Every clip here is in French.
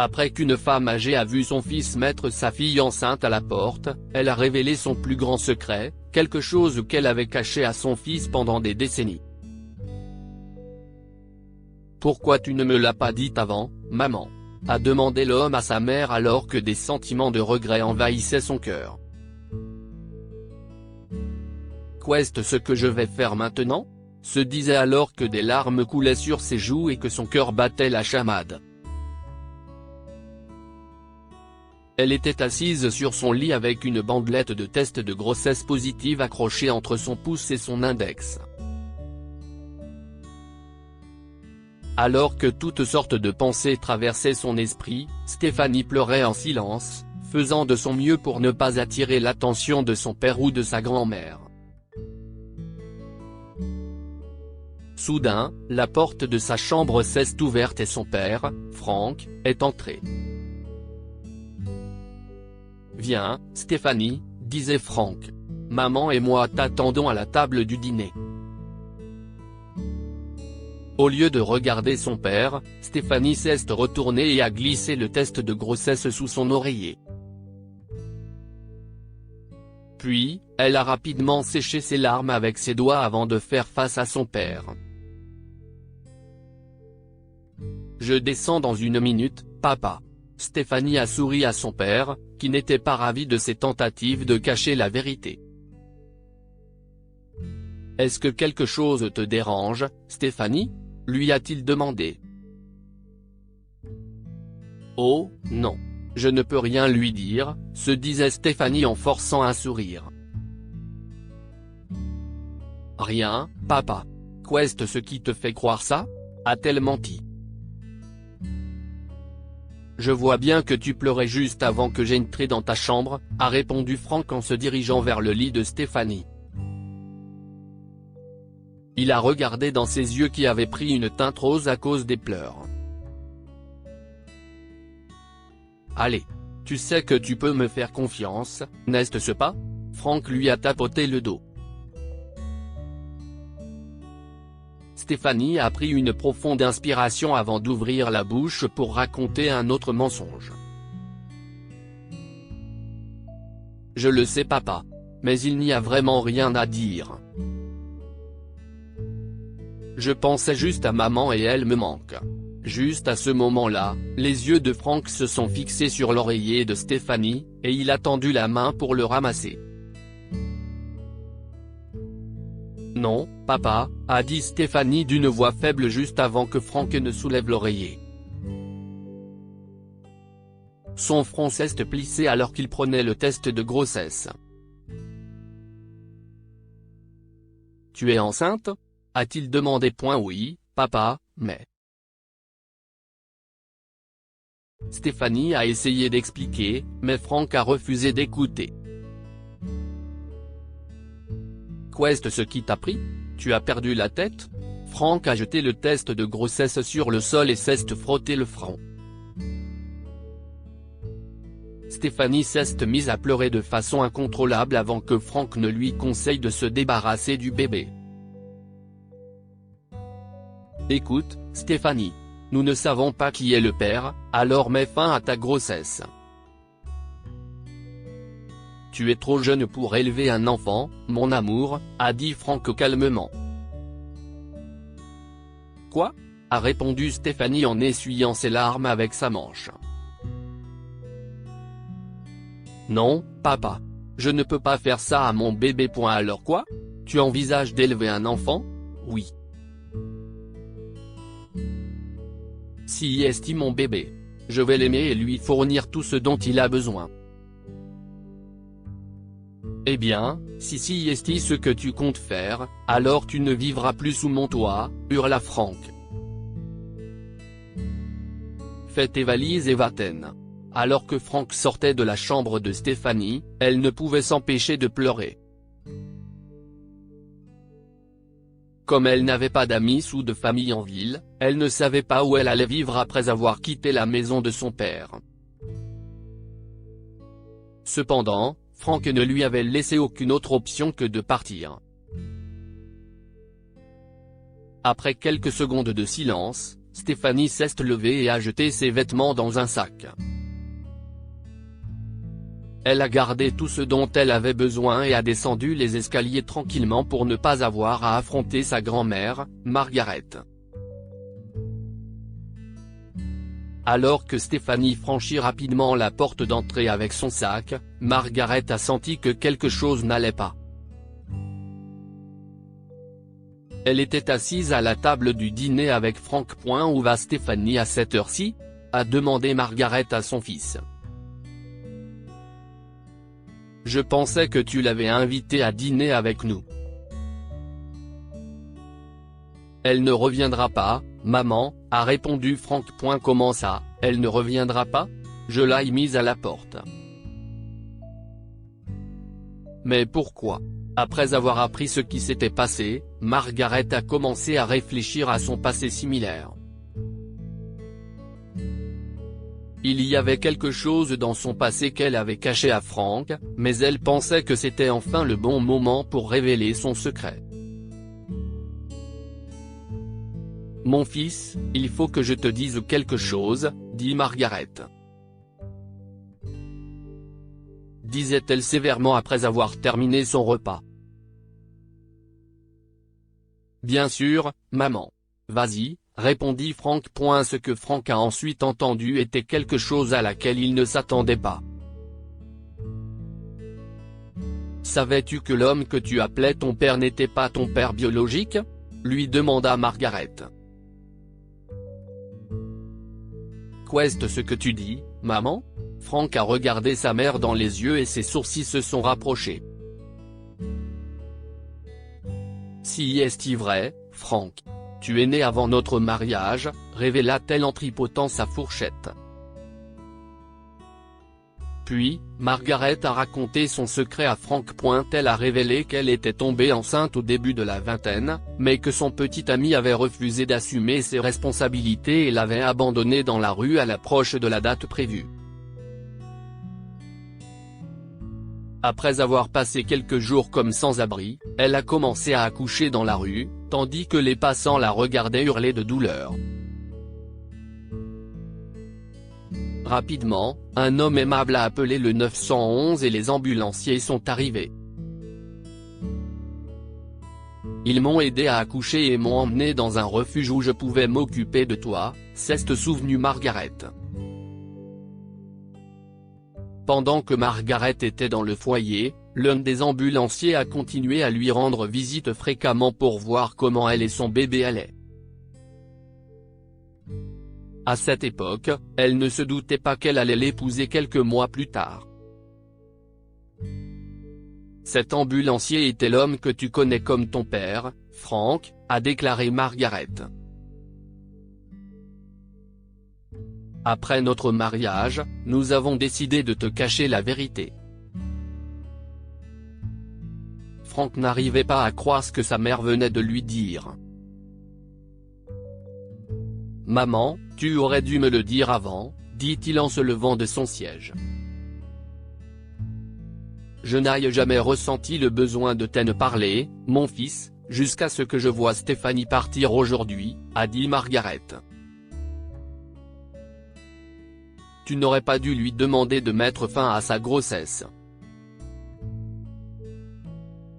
Après qu'une femme âgée a vu son fils mettre sa fille enceinte à la porte, elle a révélé son plus grand secret, quelque chose qu'elle avait caché à son fils pendant des décennies. « Pourquoi tu ne me l'as pas dit avant, maman ?» a demandé l'homme à sa mère alors que des sentiments de regret envahissaient son cœur. « Qu'est-ce ce que je vais faire maintenant ?» se disait alors que des larmes coulaient sur ses joues et que son cœur battait la chamade. Elle était assise sur son lit avec une bandelette de test de grossesse positive accrochée entre son pouce et son index. Alors que toutes sortes de pensées traversaient son esprit, Stéphanie pleurait en silence, faisant de son mieux pour ne pas attirer l'attention de son père ou de sa grand-mère. Soudain, la porte de sa chambre s'est ouverte et son père, Franck, est entré. « Viens, Stéphanie, disait Franck. Maman et moi t'attendons à la table du dîner. » Au lieu de regarder son père, Stéphanie s'est retournée et a glissé le test de grossesse sous son oreiller. Puis, elle a rapidement séché ses larmes avec ses doigts avant de faire face à son père. « Je descends dans une minute, papa. » Stéphanie a souri à son père, qui n'était pas ravi de ses tentatives de cacher la vérité. « Est-ce que quelque chose te dérange, Stéphanie ?» lui a-t-il demandé. « Oh, non. Je ne peux rien lui dire, » se disait Stéphanie en forçant un sourire. « Rien, papa. Qu'est-ce ce qui te fait croire ça ?» a-t-elle menti. « Je vois bien que tu pleurais juste avant que j'entre dans ta chambre, » a répondu Franck en se dirigeant vers le lit de Stéphanie. Il a regardé dans ses yeux qui avaient pris une teinte rose à cause des pleurs. « Allez. Tu sais que tu peux me faire confiance, n'est-ce pas ?» Franck lui a tapoté le dos. Stéphanie a pris une profonde inspiration avant d'ouvrir la bouche pour raconter un autre mensonge. « Je le sais papa. Mais il n'y a vraiment rien à dire. Je pensais juste à maman et elle me manque. » Juste à ce moment-là, les yeux de Franck se sont fixés sur l'oreiller de Stéphanie, et il a tendu la main pour le ramasser. « Non, papa, » a dit Stéphanie d'une voix faible juste avant que Franck ne soulève l'oreiller. Son front s'est plissé alors qu'il prenait le test de grossesse. « Tu es enceinte ?» a-t-il demandé. « Oui, papa, mais… » Stéphanie a essayé d'expliquer, mais Franck a refusé d'écouter. « Qu'est-ce ce qui t'a pris ? Tu as perdu la tête ?» Franck a jeté le test de grossesse sur le sol et s'est frotté le front. Stéphanie s'est mise à pleurer de façon incontrôlable avant que Franck ne lui conseille de se débarrasser du bébé. « Écoute, Stéphanie. Nous ne savons pas qui est le père, alors mets fin à ta grossesse. Tu es trop jeune pour élever un enfant, mon amour, » a dit Franck calmement. « Quoi ?» a répondu Stéphanie en essuyant ses larmes avec sa manche. « Non, papa. Je ne peux pas faire ça à mon bébé. Alors quoi ? Tu envisages d'élever un enfant ? Oui. Si est mon bébé. Je vais l'aimer et lui fournir tout ce dont il a besoin. » « Eh bien, si est ce que tu comptes faire, alors tu ne vivras plus sous mon toit, » hurla Franck. « Fais tes valises et va-t'en. » Alors que Franck sortait de la chambre de Stéphanie, elle ne pouvait s'empêcher de pleurer. Comme elle n'avait pas d'amis ou de famille en ville, elle ne savait pas où elle allait vivre après avoir quitté la maison de son père. Cependant, Franck ne lui avait laissé aucune autre option que de partir. Après quelques secondes de silence, Stéphanie s'est levée et a jeté ses vêtements dans un sac. Elle a gardé tout ce dont elle avait besoin et a descendu les escaliers tranquillement pour ne pas avoir à affronter sa grand-mère, Margaret. Alors que Stéphanie franchit rapidement la porte d'entrée avec son sac, Margaret a senti que quelque chose n'allait pas. Elle était assise à la table du dîner avec Frank. Où va Stéphanie à cette heure-ci ? A demandé Margaret à son fils. Je pensais que tu l'avais invitée à dîner avec nous. Elle ne reviendra pas, maman, a répondu Frank. Comment ça, elle ne reviendra pas ? Je l'ai mise à la porte. Mais pourquoi ? Après avoir appris ce qui s'était passé, Margaret a commencé à réfléchir à son passé similaire. Il y avait quelque chose dans son passé qu'elle avait caché à Frank, mais elle pensait que c'était enfin le bon moment pour révéler son secret. Mon fils, il faut que je te dise quelque chose, dit Margaret. Disait-elle sévèrement après avoir terminé son repas. Bien sûr, maman. Vas-y, répondit Frank. Ce que Frank a ensuite entendu était quelque chose à laquelle il ne s'attendait pas. Savais-tu que l'homme que tu appelais ton père n'était pas ton père biologique ? Lui demanda Margaret. Qu'est-ce ce que tu dis, maman ? Frank a regardé sa mère dans les yeux et ses sourcils se sont rapprochés. Si est-il vrai, Frank ? Tu es né avant notre mariage, révéla-t-elle en tripotant sa fourchette. Puis, Margaret a raconté son secret à Frank. Elle a révélé qu'elle était tombée enceinte au début de la vingtaine, mais que son petit ami avait refusé d'assumer ses responsabilités et l'avait abandonnée dans la rue à l'approche de la date prévue. Après avoir passé quelques jours comme sans-abri, elle a commencé à accoucher dans la rue, tandis que les passants la regardaient hurler de douleur. Rapidement, un homme aimable a appelé le 911 et les ambulanciers sont arrivés. Ils m'ont aidé à accoucher et m'ont emmené dans un refuge où je pouvais m'occuper de toi, s'est souvenue Margaret. Pendant que Margaret était dans le foyer, l'un des ambulanciers a continué à lui rendre visite fréquemment pour voir comment elle et son bébé allaient. À cette époque, elle ne se doutait pas qu'elle allait l'épouser quelques mois plus tard. Cet ambulancier était l'homme que tu connais comme ton père, Frank, a déclaré Margaret. Après notre mariage, nous avons décidé de te cacher la vérité. Frank n'arrivait pas à croire ce que sa mère venait de lui dire. Maman, tu aurais dû me le dire avant, dit-il en se levant de son siège. Je n'ai jamais ressenti le besoin de t'en parler, mon fils, jusqu'à ce que je voie Stéphanie partir aujourd'hui, a dit Margaret. Tu n'aurais pas dû lui demander de mettre fin à sa grossesse.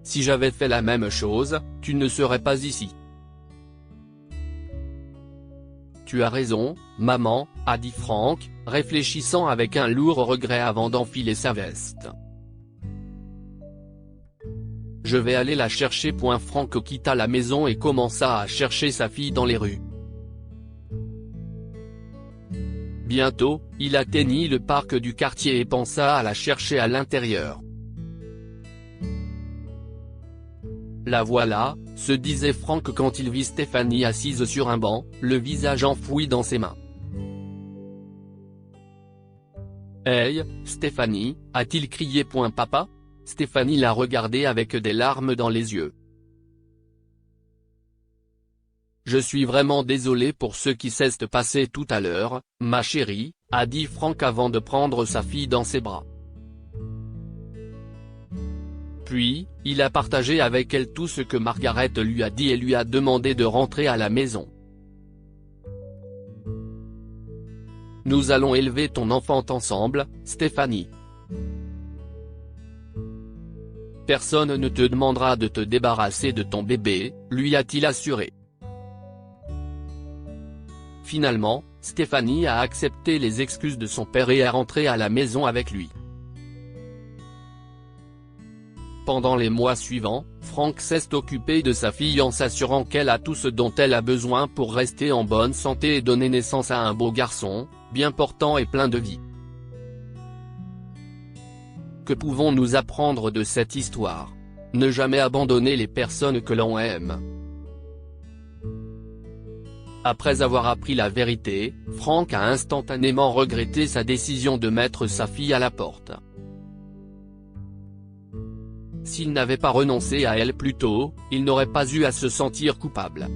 Si j'avais fait la même chose, tu ne serais pas ici. Tu as raison, maman, a dit Frank, réfléchissant avec un lourd regret avant d'enfiler sa veste. Je vais aller la chercher. Frank quitta la maison et commença à chercher sa fille dans les rues. Bientôt, il atteignit le parc du quartier et pensa à la chercher à l'intérieur. La voilà, se disait Frank quand il vit Stéphanie assise sur un banc, le visage enfoui dans ses mains. Hey, Stéphanie, a-t-il crié. Papa ? Stéphanie l'a regardé avec des larmes dans les yeux. Je suis vraiment désolé pour ce qui s'est passé tout à l'heure, ma chérie, a dit Frank avant de prendre sa fille dans ses bras. Puis, il a partagé avec elle tout ce que Margaret lui a dit et lui a demandé de rentrer à la maison. Nous allons élever ton enfant ensemble, Stéphanie. Personne ne te demandera de te débarrasser de ton bébé, lui a-t-il assuré. Finalement, Stéphanie a accepté les excuses de son père et est rentrée à la maison avec lui. Pendant les mois suivants, Franck s'est occupé de sa fille en s'assurant qu'elle a tout ce dont elle a besoin pour rester en bonne santé et donner naissance à un beau garçon, bien portant et plein de vie. Que pouvons-nous apprendre de cette histoire? Ne jamais abandonner les personnes que l'on aime. Après avoir appris la vérité, Franck a instantanément regretté sa décision de mettre sa fille à la porte. S'il n'avait pas renoncé à elle plus tôt, il n'aurait pas eu à se sentir coupable.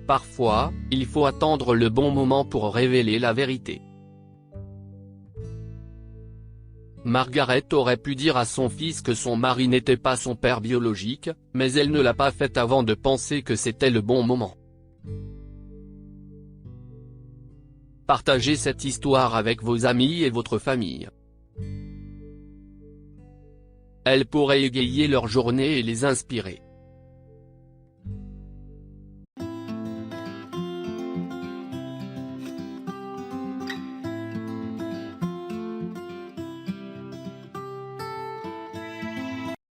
Parfois, il faut attendre le bon moment pour révéler la vérité. Margaret aurait pu dire à son fils que son mari n'était pas son père biologique, mais elle ne l'a pas fait avant de penser que c'était le bon moment. Partagez cette histoire avec vos amis et votre famille. Elle pourrait égayer leur journée et les inspirer.